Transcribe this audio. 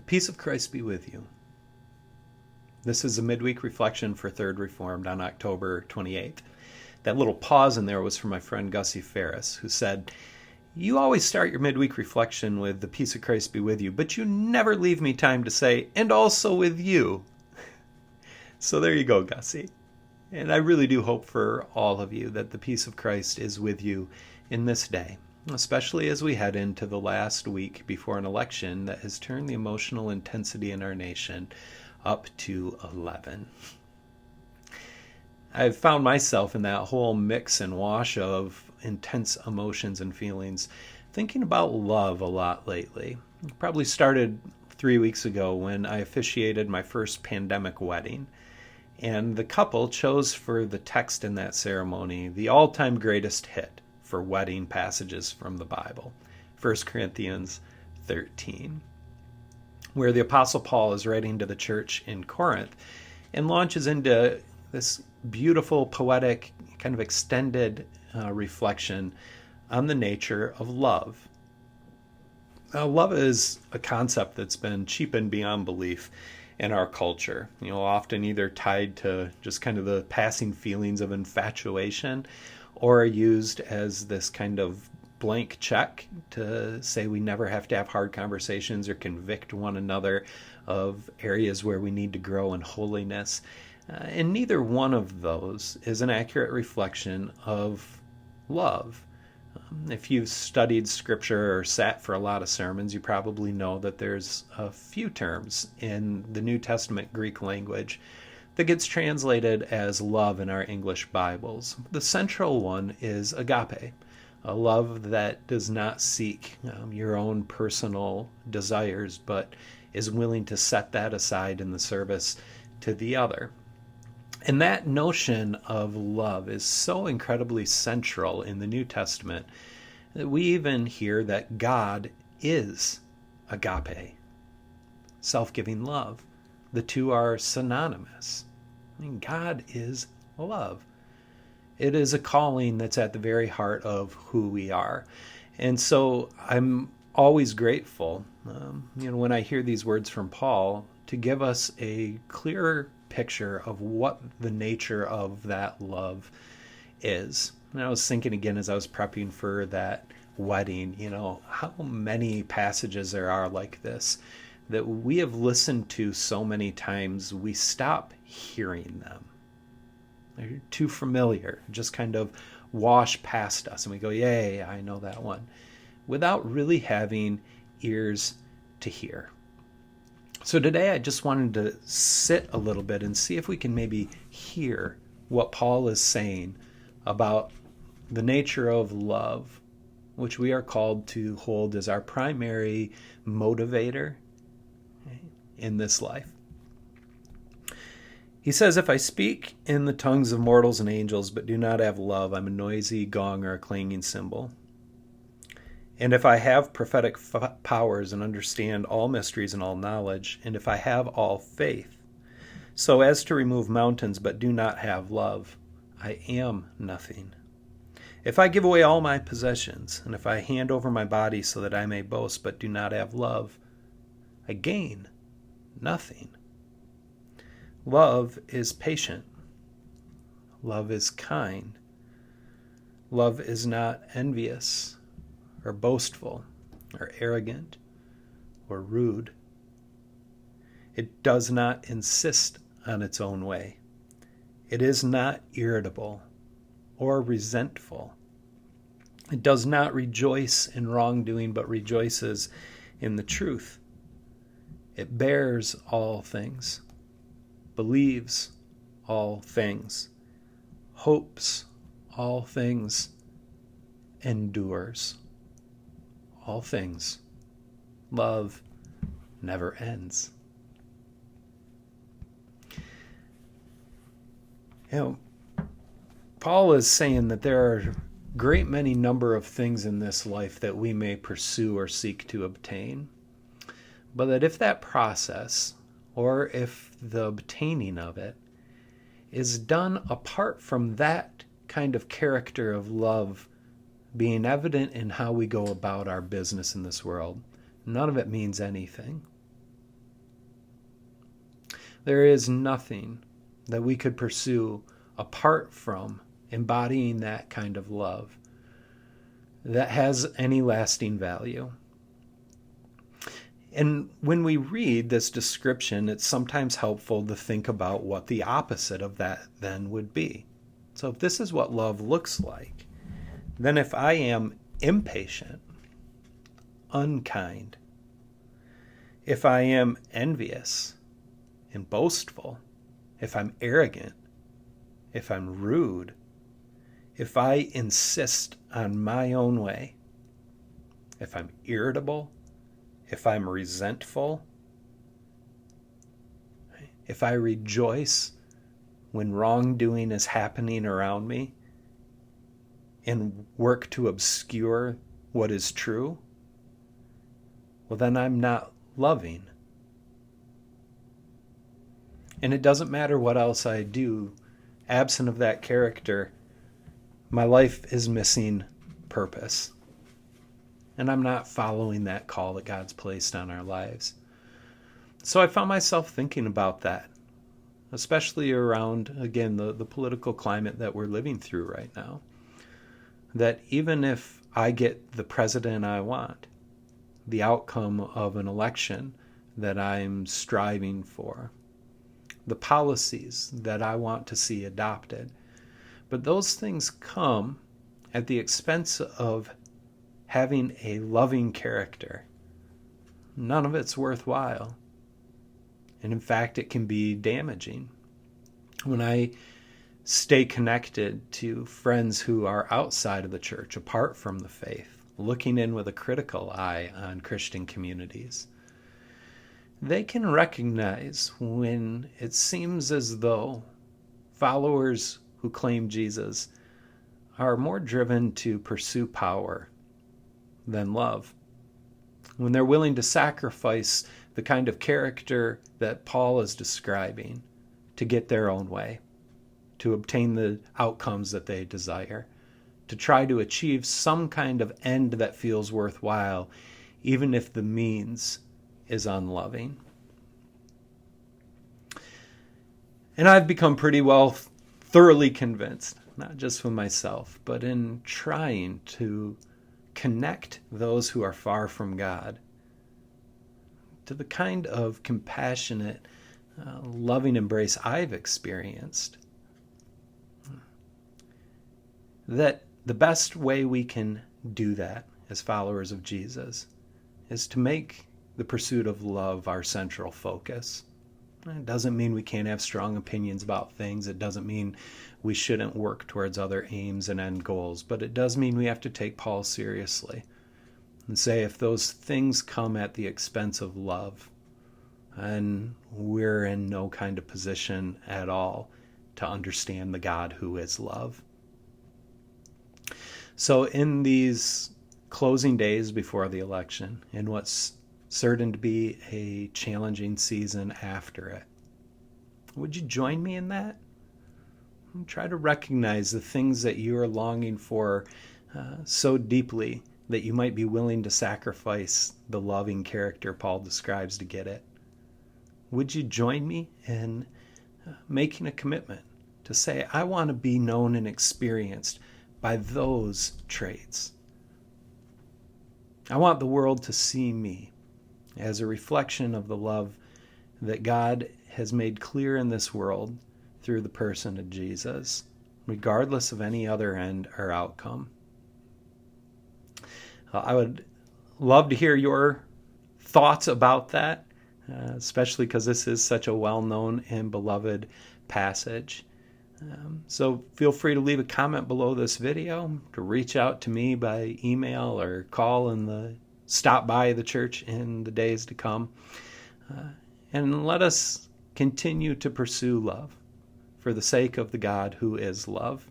The peace of Christ be with you. This is a midweek reflection for Third Reformed on October 28th. That little pause in there was from my friend Gussie Ferris, who said, "You always start your midweek reflection with the peace of Christ be with you, but you never leave me time to say, and also with you." So there you go, Gussie. And I really do hope for all of you that the peace of Christ is with you in this day, especially as we head into the last week before an election that has turned the emotional intensity in our nation up to 11. I've found myself in that whole mix and wash of intense emotions and feelings, thinking about love a lot lately. It probably started 3 weeks ago when I officiated my first pandemic wedding. And the couple chose for the text in that ceremony the all-time greatest hit for wedding passages from the Bible, 1 Corinthians 13, where the Apostle Paul is writing to the church in Corinth and launches into this beautiful, poetic, kind of extended reflection on the nature of love. Now, love is a concept that's been cheapened beyond belief in our culture, often either tied to just kind of the passing feelings of infatuation or used as this kind of blank check to say we never have to have hard conversations or convict one another of areas where we need to grow in holiness. And neither one of those is an accurate reflection of love. If you've studied scripture or sat for a lot of sermons, you probably know that there's a few terms in the New Testament Greek language that gets translated as love in our English Bibles. The central one is agape, a love that does not seek your own personal desires, but is willing to set that aside in the service to the other. And that notion of love is so incredibly central in the New Testament that we even hear that God is agape, self-giving love. The two are synonymous. God is love. It is a calling that's at the very heart of who we are. And so I'm always grateful, when I hear these words from Paul, to give us a clearer picture of what the nature of that love is. And I was thinking again as I was prepping for that wedding, how many passages there are like this that we have listened to so many times we stop hearing them. They're too familiar, just kind of wash past us and we go, yay, I know that one, without really having ears to hear. So today I just wanted to sit a little bit and see if we can maybe hear what Paul is saying about the nature of love, which we are called to hold as our primary motivator in this life. He says, "If I speak in the tongues of mortals and angels but do not have love, I'm a noisy gong or a clanging cymbal. And if I have prophetic powers and understand all mysteries and all knowledge, and if I have all faith, so as to remove mountains but do not have love, I am nothing. If I give away all my possessions, and if I hand over my body so that I may boast but do not have love, I gain nothing. Love is patient. Love is kind. Love is not envious, or boastful, or arrogant, or rude. It does not insist on its own way. It is not irritable or resentful. It does not rejoice in wrongdoing, but rejoices in the truth. It bears all things, believes all things, hopes all things, endures all things. Love never ends." Paul is saying that there are a great many number of things in this life that we may pursue or seek to obtain, but that if that process, or if the obtaining of it, is done apart from that kind of character of love being evident in how we go about our business in this world, none of it means anything. There is nothing that we could pursue apart from embodying that kind of love that has any lasting value. And when we read this description, it's sometimes helpful to think about what the opposite of that then would be. So if this is what love looks like, then if I am impatient, unkind, if I am envious and boastful, if I'm arrogant, if I'm rude, if I insist on my own way, if I'm irritable, if I'm resentful, if I rejoice when wrongdoing is happening around me and work to obscure what is true, well, then I'm not loving. And it doesn't matter what else I do, absent of that character, my life is missing purpose. And I'm not following that call that God's placed on our lives. So I found myself thinking about that, especially around, again, the political climate that we're living through right now. That even if I get the president I want, the outcome of an election that I'm striving for, the policies that I want to see adopted, but those things come at the expense of having a loving character. None of it's worthwhile. And in fact, it can be damaging. When I stay connected to friends who are outside of the church, apart from the faith, looking in with a critical eye on Christian communities, they can recognize when it seems as though followers who claim Jesus are more driven to pursue power than love. When they're willing to sacrifice the kind of character that Paul is describing to get their own way, to obtain the outcomes that they desire, to try to achieve some kind of end that feels worthwhile, even if the means is unloving. And I've become pretty well thoroughly convinced, not just with myself, but in trying to connect those who are far from God to the kind of compassionate, loving embrace I've experienced, that the best way we can do that as followers of Jesus is to make the pursuit of love our central focus. It doesn't mean we can't have strong opinions about things. It doesn't mean we shouldn't work towards other aims and end goals. But it does mean we have to take Paul seriously and say if those things come at the expense of love, and we're in no kind of position at all to understand the God who is love. So in these closing days before the election, in what's certain to be a challenging season after it, would you join me in that? And try to recognize the things that you are longing for so deeply that you might be willing to sacrifice the loving character Paul describes to get it. Would you join me in making a commitment to say, I want to be known and experienced by those traits? I want the world to see me as a reflection of the love that God has made clear in this world through the person of Jesus, regardless of any other end or outcome. I would love to hear your thoughts about that, especially because this is such a well-known and beloved passage. So feel free to leave a comment below this video, to reach out to me by email or stop by the church in the days to come. And let us continue to pursue love for the sake of the God who is love.